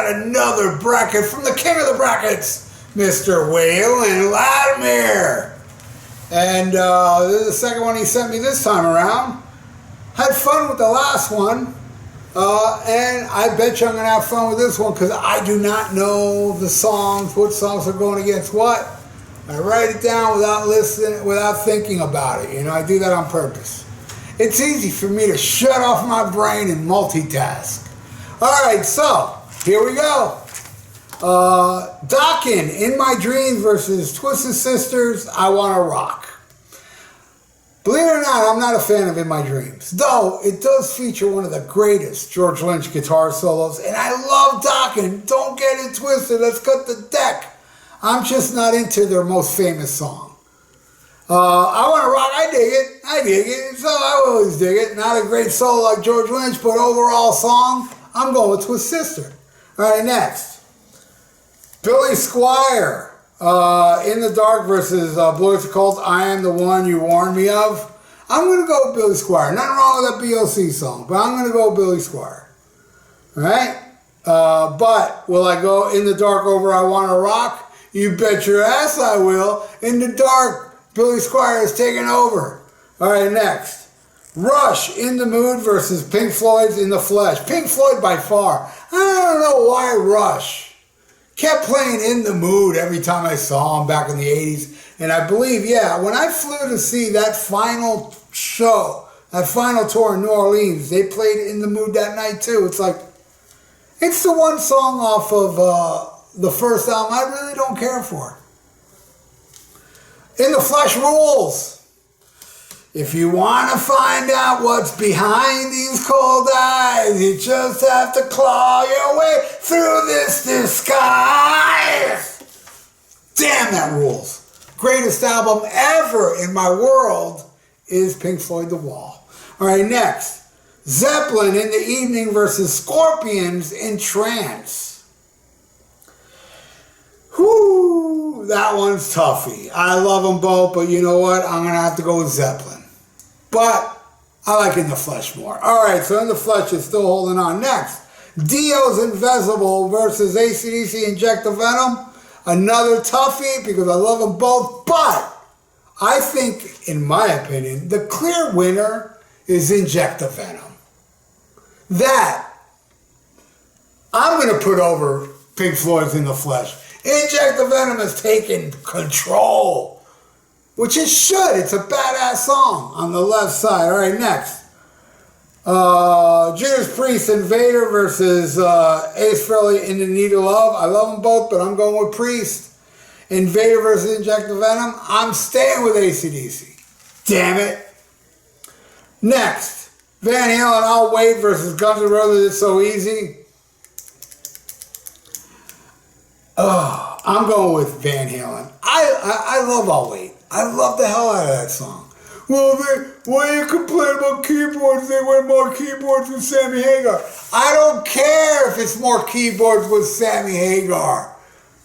got another bracket from the king of the brackets, Mr. Waylon Latimer. And this is the second one he sent me this time around. Had fun with the last one. And I bet you I'm going to have fun with this one because I do not know the songs, what songs are going against what. I write it down without listening, without thinking about it. You know, I do that on purpose. It's easy for me to shut off my brain and multitask. All right, so here we go. Dokken, In My Dreams versus Twisted Sisters, I Wanna Rock. Believe it or not, I'm not a fan of In My Dreams, though it does feature one of the greatest George Lynch guitar solos, and I love Dokken. Don't get it twisted, let's cut the deck. I'm just not into their most famous song. I Wanna Rock, I dig it, so I always dig it. Not a great solo like George Lynch, but overall song, I'm going with Twisted Sister. All right, next. Billy Squier. In the Dark versus Blue Cult, I Am the One You Warned Me Of. I'm going to go with Billy Squier. Nothing wrong with that BOC song, but I'm going to go with Billy Squier. Alright? But will I go In the Dark over I Wanna Rock? You bet your ass I will. In the Dark, Billy Squier is taking over. Alright, next. Rush, In the Mood versus Pink Floyd's In the Flesh. Pink Floyd by far. I don't know why Rush kept playing In the Mood every time I saw him back in the 80s. And I believe, yeah, when I flew to see that final show, that final tour in New Orleans, they played In the Mood that night too. It's like, it's the one song off of the first album I really don't care for. In the Flesh rules. If you want to find out what's behind these cold eyes, you just have to claw your way through this disguise. Damn, that rules. Greatest album ever in my world is Pink Floyd The Wall. All right, next. Zeppelin, In the Evening versus Scorpions in Trance. Whoo, that one's toughy. I love them both, but you know what? I'm going to have to go with Zeppelin. But I like In the Flesh more. All right, so In the Flesh is still holding on. Next, Dio's Invisible versus AC/DC Inject the Venom. Another toughie because I love them both. But I think, in my opinion, the clear winner is Inject the Venom. That I'm going to put over Pink Floyd's In the Flesh. Inject the Venom has taken control. Which it should. It's a badass song on the left side. All right, next. Judas Priest, Invader versus Ace Frehley, In the Need of Love. I love them both, but I'm going with Priest. Invader versus Inject the Venom. I'm staying with AC/DC. Damn it. Next. Van Halen, I'll Wait versus Guns N' Roses, It's So Easy. Oh, I'm going with Van Halen. I love I'll Wait. I love the hell out of that song. Well, why you complain about keyboards? They went more keyboards with Sammy Hagar. I don't care if it's more keyboards with Sammy Hagar.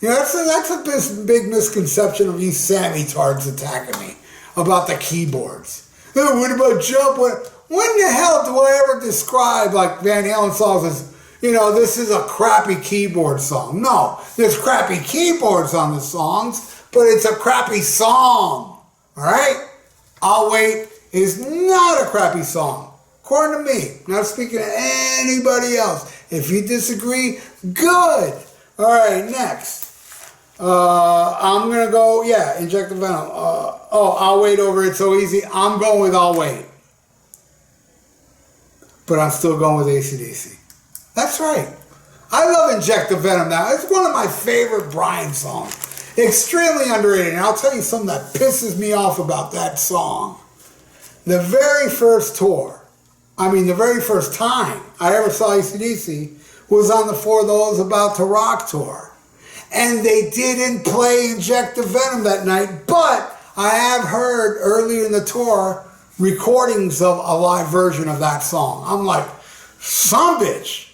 You know, that's a big misconception of you Sammy tards attacking me about the keyboards. Oh, what about Jump? When the hell do I ever describe like Van Halen songs as, you know, this is a crappy keyboard song? No, there's crappy keyboards on the songs, but it's a crappy song, all right? I'll Wait is not a crappy song, according to me. Not speaking to anybody else. If you disagree, good. All right, next. I'm going to go, yeah, Inject the Venom. I'll Wait over It's So Easy. I'm going with I'll Wait. But I'm still going with AC/DC. That's right. I love Inject the Venom now. It's one of my favorite Brian songs. Extremely underrated. And I'll tell you something that pisses me off about that song. The very first tour, the very first time I ever saw AC/DC was on the For Those About to Rock tour. And they didn't play Inject the Venom that night, but I have heard earlier in the tour recordings of a live version of that song. I'm like, son bitch.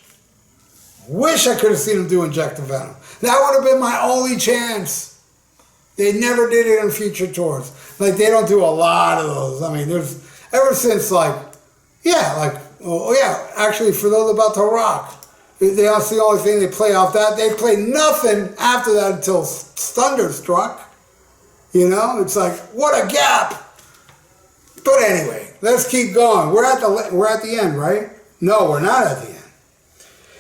Wish I could have seen them do Inject the Venom. That would have been my only chance. They never did it on future tours. Like, they don't do a lot of those. I mean, there's, ever since, actually, For Those About to Rock, That's the only thing they play off that. They play nothing after that until Thunderstruck. You know, it's like, what a gap. But anyway, let's keep going. We're at the end, right? No, we're not at the end.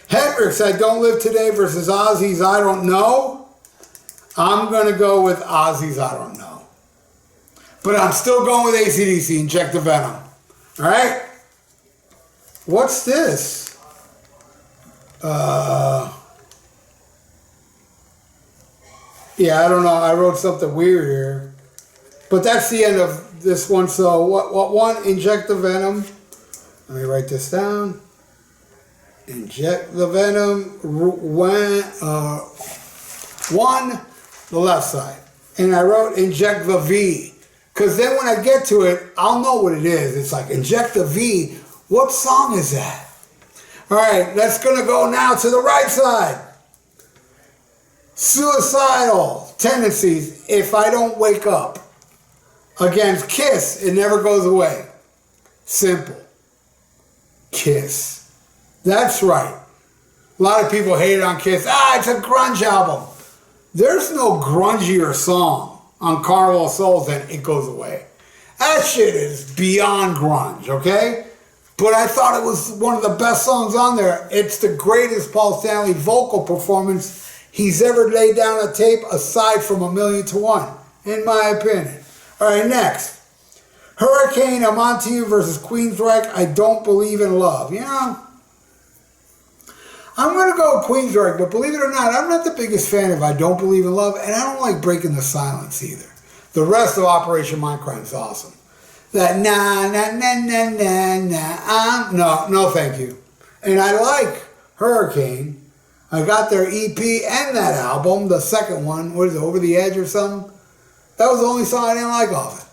Hendrix, I Don't Live Today versus Ozzy's I Don't Know. I'm going to go with Ozzy's I Don't Know. But I'm still going with AC/DC, Inject the Venom. All right? What's this? Yeah, I don't know. I wrote something weird here. But that's the end of this one. So what one? Inject the Venom. Let me write this down. Inject the Venom. One, the left side. And I wrote Inject the V. Because then when I get to it, I'll know what it is. It's like Inject the V. What song is that? All right, that's going to go now to the right side. Suicidal Tendencies, If I Don't Wake Up. Against Kiss, It Never Goes Away. Simple. Kiss. That's right. A lot of people hate on Kiss. It's a grunge album. There's no grungier song on Carnival of Souls than It Goes Away. That shit is beyond grunge, okay? But I thought it was one of the best songs on there. It's the greatest Paul Stanley vocal performance he's ever laid down a tape aside from A Million to One, in my opinion. All right, next. Hurricane, I'm On To You versus Queensryche, I Don't Believe in Love. You know, I'm going to go with Queensryche, but believe it or not, I'm not the biggest fan of I Don't Believe in Love, and I don't like Breaking the Silence either. The rest of Operation Mindcrime is awesome. That no thank you. And I like Hurricane. I got their EP and that album, the second one, what is it, Over the Edge or something? That was the only song I didn't like off it.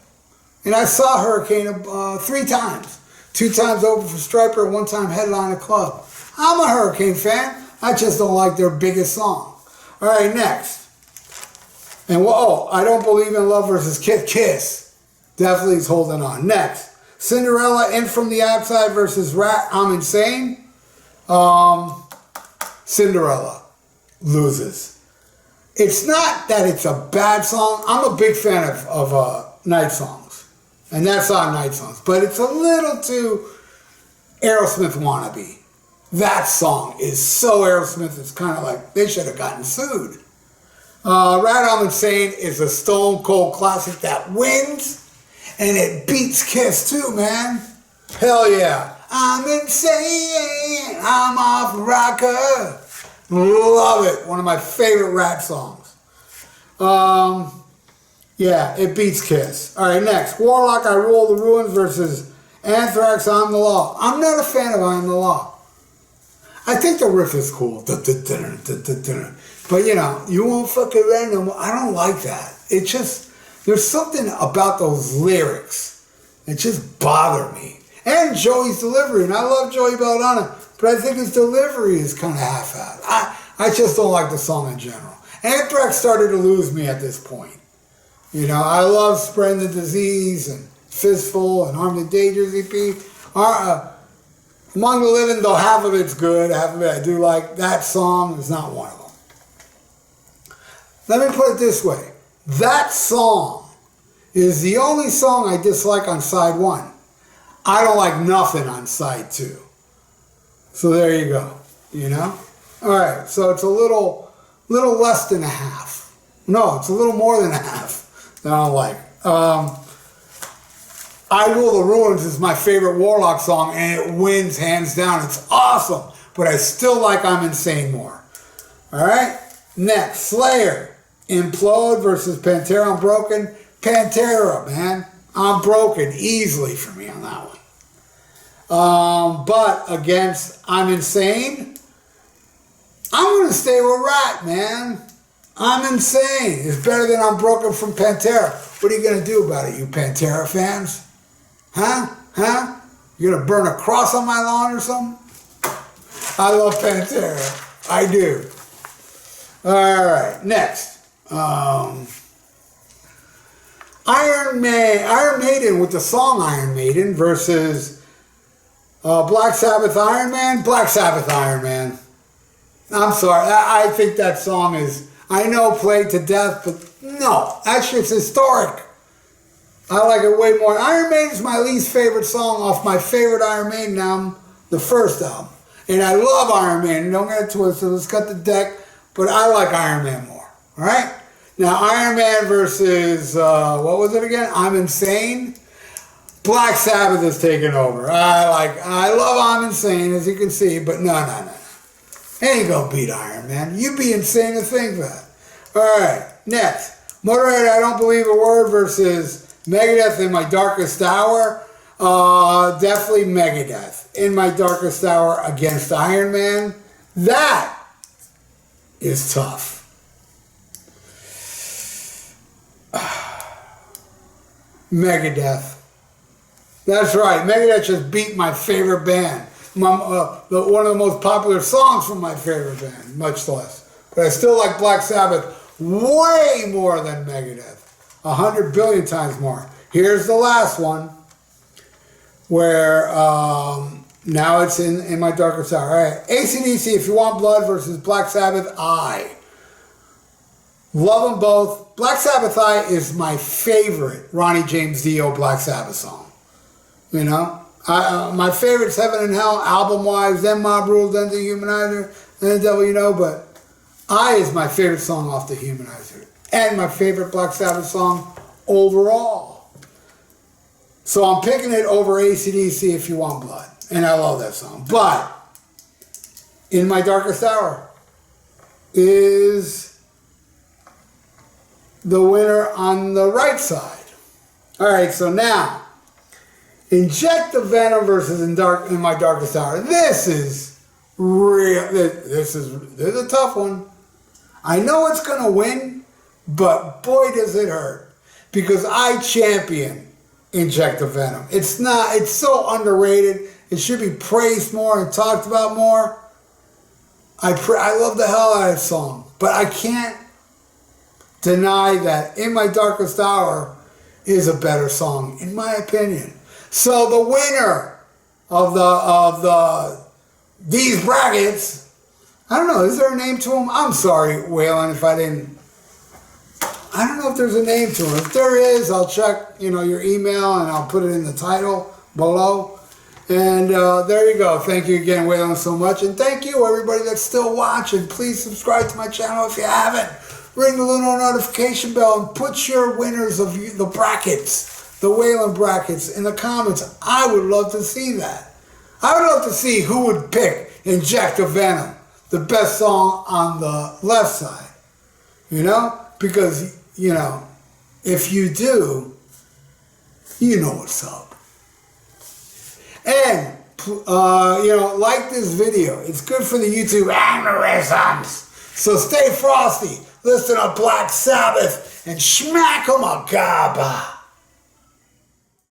And I saw Hurricane 3 times. 2 times open for Stryper, 1 time headline a club. I'm a Hurricane fan. I just don't like their biggest song. All right, next. And I Don't Believe in Love versus Kiss. Definitely is holding on. Next. Cinderella, In From the Outside versus Rat, I'm Insane. Cinderella loses. It's not that it's a bad song. I'm a big fan of Night Songs. And that's on Night Songs. But it's a little too Aerosmith wannabe. That song is so Aerosmith, it's kind of like they should have gotten sued. Rat, I'm Insane is a stone cold classic that wins. And it beats Kiss too, man. Hell yeah. I'm insane. I'm off the rocker. Love it. One of my favorite Rat songs. Yeah, it beats Kiss. All right, next. Warlock, I Rule the Ruins versus Anthrax, I'm the Law. I'm not a fan of I'm the Law. I think the riff is cool. But, you know, you won't fuck around no more. I don't like that. It just... There's something about those lyrics that just bother me. And Joey's delivery, and I love Joey Belladonna, but I think his delivery is kind of half-assed. I just don't like the song in general. Anthrax started to lose me at this point. You know, I love Spreading the Disease and Fistful and Armed and Dangerous EP. Among the Living, though half of it's good, half of it I do like, that song is not one of them. Let me put it this way. That song is the only song I dislike on side 1. I don't like nothing on side 2. So there you go, you know? All right, so it's a little less than a half. No, it's a little more than a half that I don't like. I Rule the Ruins is my favorite Warlock song, and it wins hands down. It's awesome, but I still like I'm Insane more. All right, next, Slayer. Implode versus Pantera, I'm Broken. Pantera, man. I'm Broken easily for me on that one. But against I'm Insane, I'm going to stay with Rat, man. I'm Insane. It's better than I'm Broken from Pantera. What are you going to do about it, you Pantera fans? Huh? You going to burn a cross on my lawn or something? I love Pantera. I do. All right, next. Iron Maiden with the song Iron Maiden versus Black Sabbath Iron Man. Black Sabbath Iron Man. I'm sorry. I think that song is, I know, played to death, but no. Actually, it's historic. I like it way more. Iron Maiden is my least favorite song off my favorite Iron Maiden album, the first album. And I love Iron Man. Don't get it twisted. Let's cut the deck. But I like Iron Man more. All right? Now, Iron Man versus, what was it again? I'm Insane. Black Sabbath is taking over. I love I'm Insane, as you can see, but no. Ain't gonna beat Iron Man. You'd be insane to think that. All right, next. Motorhead, I Don't Believe a Word versus Megadeth in My Darkest Hour. Definitely Megadeth in My Darkest Hour against Iron Man. That is tough. Megadeth. That's right. Megadeth just beat my favorite band. One of the most popular songs from my favorite band, much less. But I still like Black Sabbath way more than Megadeth. 100 billion times more. Here's the last one, where now it's in My Darkest Hour. All right, AC/DC, If You Want Blood versus Black Sabbath, I. Love them both. Black Sabbath, I is my favorite Ronnie James Dio Black Sabbath song. You know? My favorite's Heaven and Hell, album-wise, then Mob Rules, then The Humanizer, then The Devil You Know, but I is my favorite song off The Humanizer. And my favorite Black Sabbath song overall. So I'm picking it over AC/DC, If You Want Blood. And I love that song. But In My Darkest Hour is the winner on the right side. All right, so now, Inject the Venom versus In My Darkest Hour. This is real. This is a tough one. I know it's going to win, but boy does it hurt. Because I champion Inject the Venom. It's so underrated. It should be praised more and talked about more. I love the hell out of that song. But I can't deny that In My Darkest Hour is a better song, in my opinion. So the winner of these brackets, I don't know, is there a name to them? I'm sorry, Waylon, if I didn't. I don't know if there's a name to them. If there is, I'll check, your email and I'll put it in the title below. And there you go. Thank you again, Waylon, so much. And thank you, everybody that's still watching. Please subscribe to my channel if you haven't. Ring the little notification bell and put your winners of the brackets, the Waylon brackets, in the comments. I would love to see that. I would love to see who would pick Inject the Venom, the best song on the left side. Because, if you do, you know what's up. And, like this video. It's good for the YouTube algorithms. So stay frosty. Listen to Black Sabbath and smack 'em a gaba.